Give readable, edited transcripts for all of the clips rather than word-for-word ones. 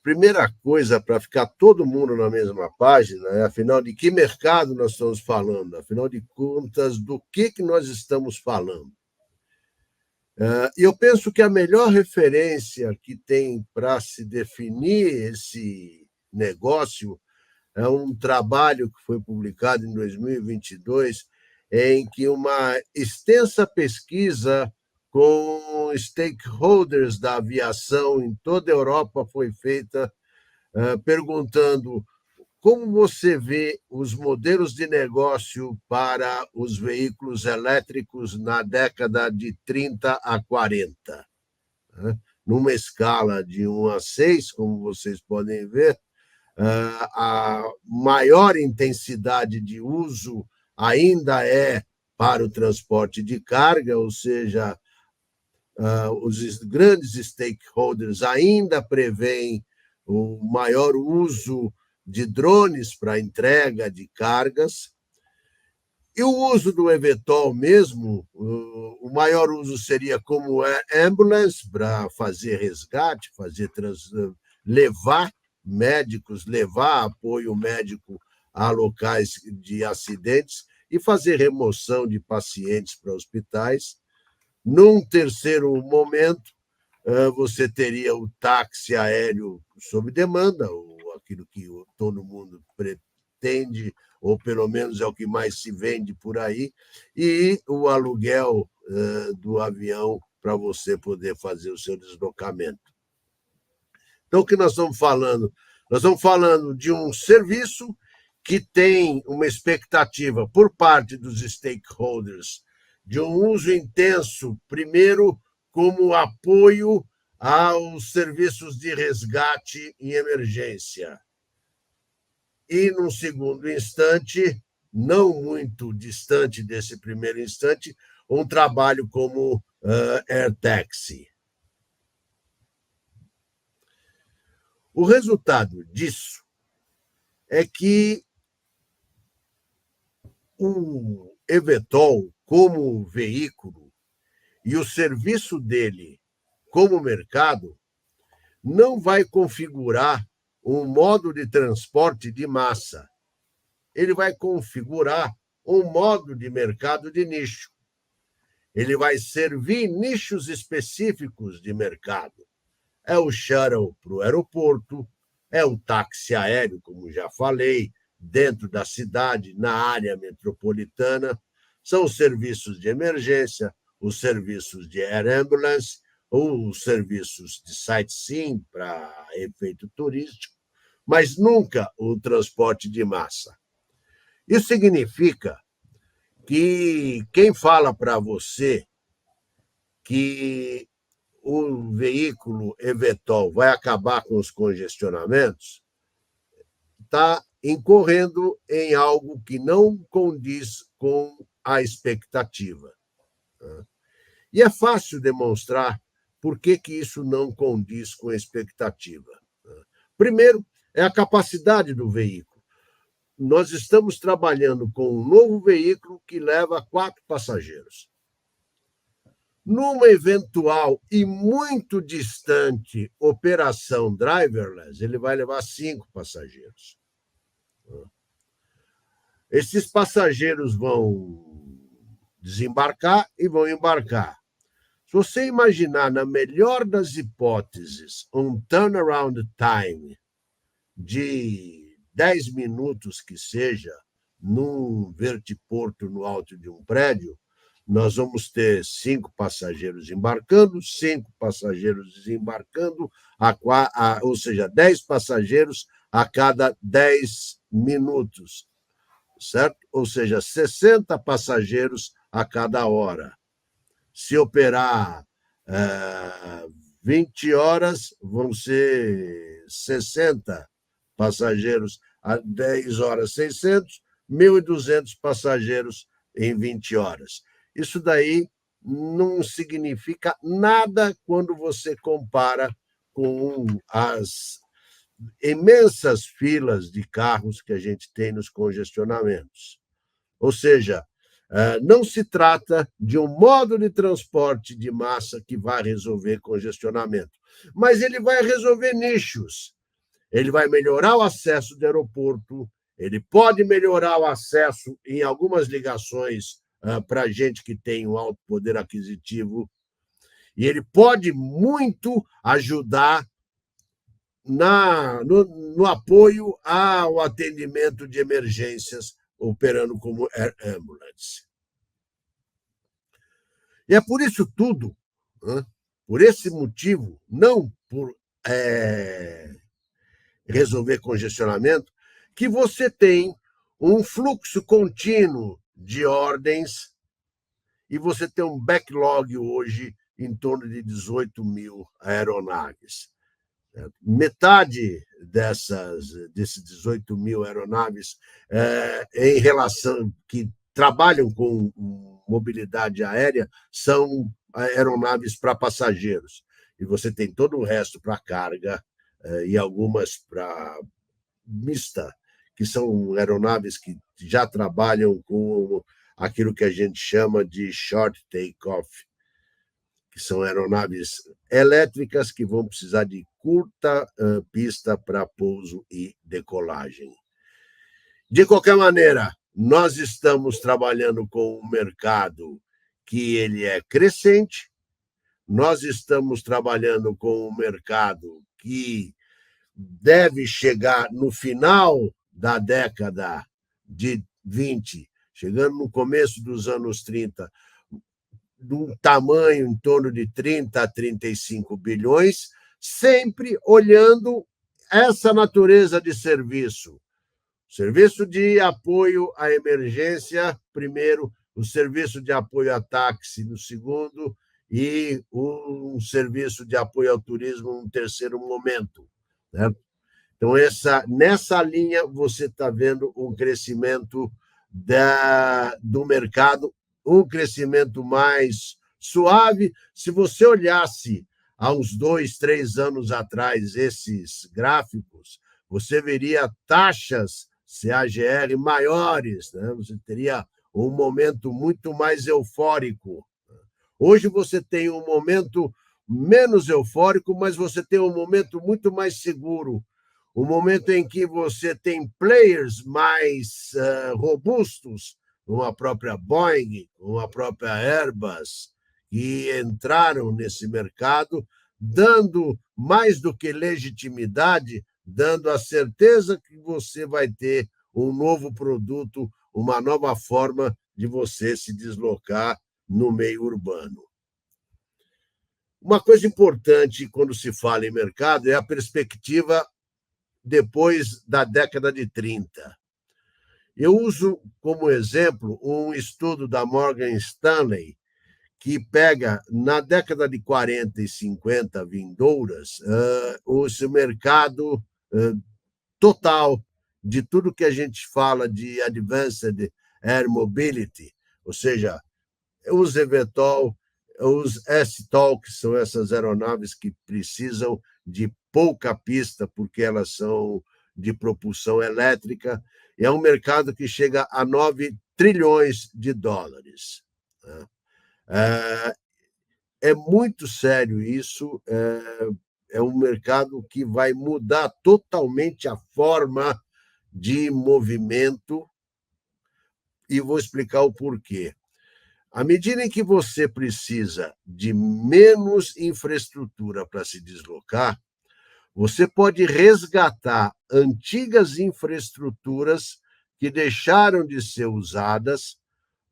primeira coisa para ficar todo mundo na mesma página é, afinal, de que mercado nós estamos falando, afinal de contas, do que nós estamos falando. E eu penso que a melhor referência que tem para se definir esse negócio é um trabalho que foi publicado em 2022, em que uma extensa pesquisa com stakeholders da aviação em toda a Europa foi feita, perguntando como você vê os modelos de negócio para os veículos elétricos na década de 30 a 40. Numa escala de 1 a 6, como vocês podem ver, a maior intensidade de uso ainda é para o transporte de carga, ou seja, os grandes stakeholders ainda prevêem o maior uso de drones para entrega de cargas. E o uso do eVTOL mesmo, o maior uso seria como ambulance, para fazer resgate, levar médicos, levar apoio médico a locais de acidentes e fazer remoção de pacientes para hospitais. Num terceiro momento, você teria o táxi aéreo sob demanda, ou aquilo que todo mundo pretende, ou pelo menos é o que mais se vende por aí, e o aluguel do avião para você poder fazer o seu deslocamento. Então, o que nós estamos falando? Nós estamos falando de um serviço que tem uma expectativa por parte dos stakeholders de um uso intenso, primeiro, como apoio aos serviços de resgate em emergência. E, num segundo instante, não muito distante desse primeiro instante, um trabalho como Air Taxi. O resultado disso é que o eVTOL, como veículo, e o serviço dele como mercado, não vai configurar um modo de transporte de massa. Ele vai configurar um modo de mercado de nicho. Ele vai servir nichos específicos de mercado. É o shuttle para o aeroporto, é o táxi aéreo, como já falei, dentro da cidade, na área metropolitana, são os serviços de emergência, os serviços de air ambulance, ou os serviços de sightseeing para efeito turístico, mas nunca o transporte de massa. Isso significa que quem fala para você que o veículo eVTOL vai acabar com os congestionamentos está incorrendo em algo que não condiz com a expectativa. E é fácil demonstrar por que isso não condiz com a expectativa. Primeiro, é a capacidade do veículo. Nós estamos trabalhando com um novo veículo que leva 4 passageiros. Numa eventual e muito distante operação driverless, ele vai levar 5 passageiros. Esses passageiros vão desembarcar e vão embarcar. Se você imaginar, na melhor das hipóteses, um turnaround time de 10 minutos que seja, num vertiporto no alto de um prédio, nós vamos ter 5 passageiros embarcando, 5 passageiros desembarcando, ou seja, 10 passageiros a cada 10 minutos, certo? Ou seja, 60 passageiros a cada hora. Se operar 20 horas, vão ser 60 passageiros a 10 horas, 600, 1.200 passageiros em 20 horas. Isso daí não significa nada quando você compara com as imensas filas de carros que a gente tem nos congestionamentos. Ou seja, não se trata de um modo de transporte de massa que vai resolver congestionamento, mas ele vai resolver nichos. ele vai melhorar o acesso do aeroporto, ele pode melhorar o acesso em algumas ligações para gente que tem um alto poder aquisitivo, e ele pode muito ajudar no apoio ao atendimento de emergências, operando como Air Ambulance. E é por isso tudo, por esse motivo, não por resolver congestionamento, que você tem um fluxo contínuo de ordens e você tem um backlog hoje em torno de 18 mil aeronaves. Metade desses 18 mil aeronaves em relação que trabalham com mobilidade aérea são aeronaves para passageiros. E você tem todo o resto para carga e algumas para mista, que são aeronaves que já trabalham com aquilo que a gente chama de short take-off, que são aeronaves elétricas que vão precisar de curta pista para pouso e decolagem. De qualquer maneira, nós estamos trabalhando com um mercado que ele é crescente, nós estamos trabalhando com um mercado que deve chegar no final da década de 20, chegando no começo dos anos 30, de um tamanho em torno de 30 a 35 bilhões, sempre olhando essa natureza de serviço. Serviço de apoio à emergência, primeiro, o serviço de apoio a táxi, no segundo, e um serviço de apoio ao turismo, no terceiro momento. Né? Então, nessa linha, você está vendo um crescimento do mercado, um crescimento mais suave. Se você olhasse há uns 2, 3 anos atrás esses gráficos, você veria taxas CAGR maiores, né? Você teria um momento muito mais eufórico. Hoje você tem um momento menos eufórico, mas você tem um momento muito mais seguro, um momento em que você tem players mais robustos, como a própria Boeing, como a própria Airbus, que entraram nesse mercado, dando mais do que legitimidade, dando a certeza que você vai ter um novo produto, uma nova forma de você se deslocar no meio urbano. Uma coisa importante quando se fala em mercado é a perspectiva depois da década de 30. Eu uso como exemplo um estudo da Morgan Stanley, que pega, na década de 40 e 50 vindouras, o mercado total de tudo que a gente fala de Advanced Air Mobility, ou seja, os eVTOL, os STOL, que são essas aeronaves que precisam de pouca pista, porque elas são de propulsão elétrica, é um mercado que chega a 9 trilhões de dólares. É muito sério isso, é um mercado que vai mudar totalmente a forma de movimento, e vou explicar o porquê. À medida em que você precisa de menos infraestrutura para se deslocar, você pode resgatar antigas infraestruturas que deixaram de ser usadas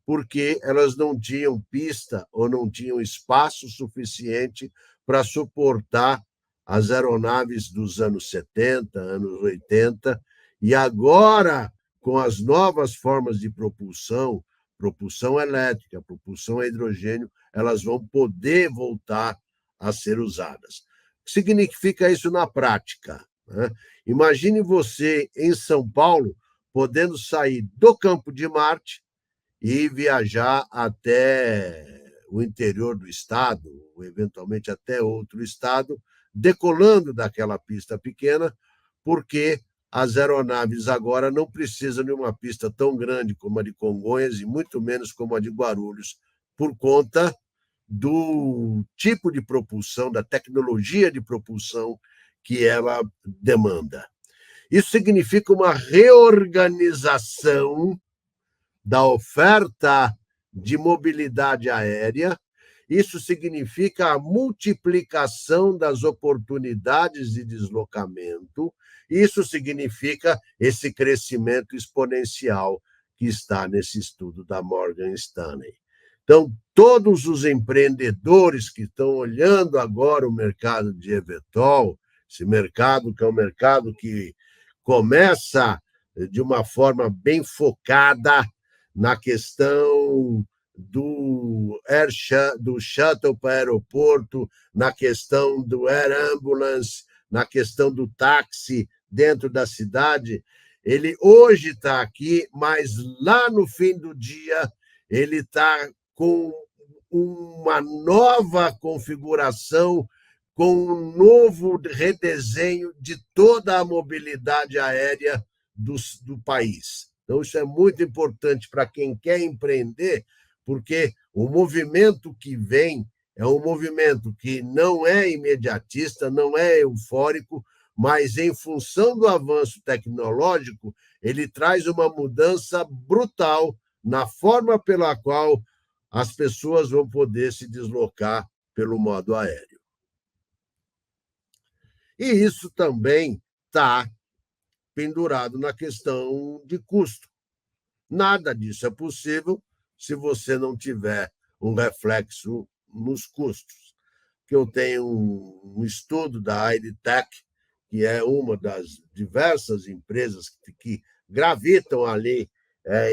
porque elas não tinham pista ou não tinham espaço suficiente para suportar as aeronaves dos anos 70, anos 80, e agora, com as novas formas de propulsão, propulsão elétrica, propulsão a hidrogênio, elas vão poder voltar a ser usadas. O que significa isso na prática? Né? Imagine você, em São Paulo, podendo sair do Campo de Marte e viajar até o interior do estado, ou eventualmente até outro estado, decolando daquela pista pequena, porque as aeronaves agora não precisam de uma pista tão grande como a de Congonhas e muito menos como a de Guarulhos, por conta do tipo de propulsão, da tecnologia de propulsão que ela demanda. Isso significa uma reorganização da oferta de mobilidade aérea. Isso significa a multiplicação das oportunidades de deslocamento. Isso significa esse crescimento exponencial que está nesse estudo da Morgan Stanley. Então, todos os empreendedores que estão olhando agora o mercado de eVTOL, esse mercado que é um mercado que começa de uma forma bem focada na questão do shuttle para aeroporto, na questão do air ambulance, na questão do táxi dentro da cidade. Ele hoje está aqui, mas lá no fim do dia ele está com uma nova configuração, com um novo redesenho de toda a mobilidade aérea do país. Então, isso é muito importante para quem quer empreender, porque o movimento que vem é um movimento que não é imediatista, não é eufórico, mas, em função do avanço tecnológico, ele traz uma mudança brutal na forma pela qual as pessoas vão poder se deslocar pelo modo aéreo. E isso também está pendurado na questão de custo. Nada disso é possível se você não tiver um reflexo nos custos. Que eu tenho um estudo da IDTech, que é uma das diversas empresas que gravitam ali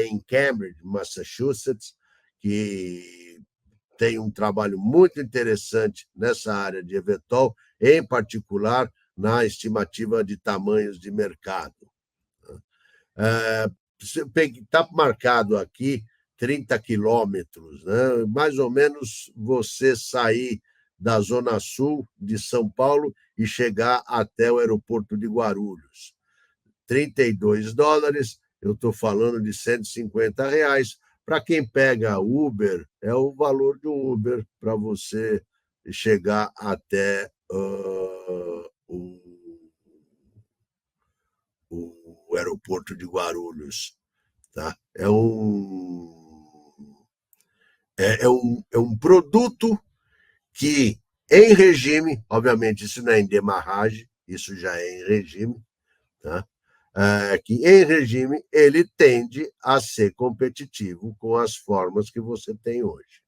em Cambridge, Massachusetts, que tem um trabalho muito interessante nessa área de eVTOL, em particular na estimativa de tamanhos de mercado. Está marcado aqui 30 quilômetros, né? Mais ou menos você sair da Zona Sul de São Paulo e chegar até o aeroporto de Guarulhos. $32, eu estou falando de R$ 150. Para quem pega Uber, é o valor de um Uber para você chegar até o aeroporto de Guarulhos. Tá? É um produto que, em regime, obviamente, isso não é em demarragem, isso já é em regime, tá? Que em regime ele tende a ser competitivo com as formas que você tem hoje.